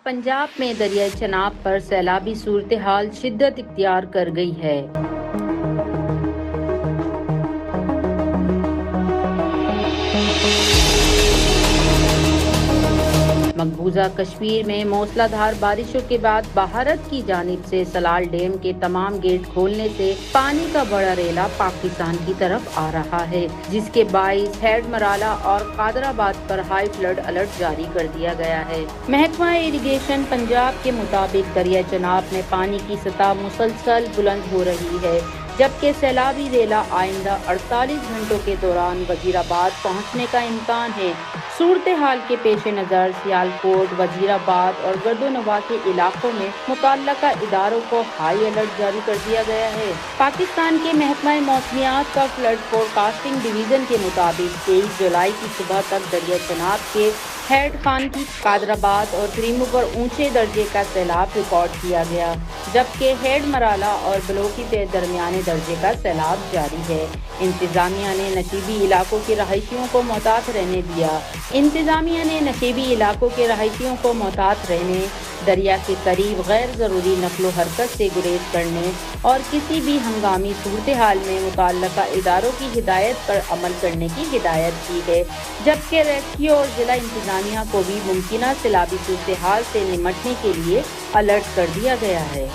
पंजाब में दरियाई चनाब पर सैलाबी सूरत-ए-हाल शिद्दत इख्तियार कर गई है। मकबूजा कश्मीर में मूसलाधार बारिशों के बाद भारत की जानिब से सलाल डैम के तमाम गेट खोलने से पानी का बड़ा रेला पाकिस्तान की तरफ आ रहा है, जिसके बाइस हेडमराला और कादराबाद पर हाई फ्लड अलर्ट जारी कर दिया गया है। महकमा इरिगेशन पंजाब के मुताबिक दरिया चनाब में पानी की सतह मुसलसल बुलंद हो रही है, जबकि सैलाबी रेला आइंदा 48 घंटों के दौरान वजीराबाद पहुंचने का इम्कान है। सूरत हाल के पेश नज़र सियालकोट, वजीराबाद और गर्दोनवा के इलाकों में मुतल्लका इदारों को हाई अलर्ट जारी कर दिया गया है। पाकिस्तान के महकमा मौसमियात का फ्लड फोरकास्टिंग डिवीजन के मुताबिक 23 जुलाई की सुबह तक दरिया चनाब के हेड खान की, कादराबाद और क्रीमू पर ऊंचे दर्जे का सैलाब रिकॉर्ड किया गया, जबकि हेड मराला और बलोकी के दरमियाने दर्जे का सैलाब जारी है। इंतजामिया ने नशीबी इलाकों के रहायशियों को मोहतात रहने दिया। इंतजामिया ने नशीबी इलाकों के रहायशियों को मोहतात रहने, दरिया के करीब गैर ज़रूरी नकलो हरकत से गुरेज करने और किसी भी हंगामी सूरत हाल में मुतल्लका इदारों की हिदायत पर अमल करने की हिदायत की है, जबकि रेस्क्यू और जिला इंतजामिया को भी मुमकिना सैलाबी सूरत हाल से निमटने के लिए अलर्ट कर दिया गया है।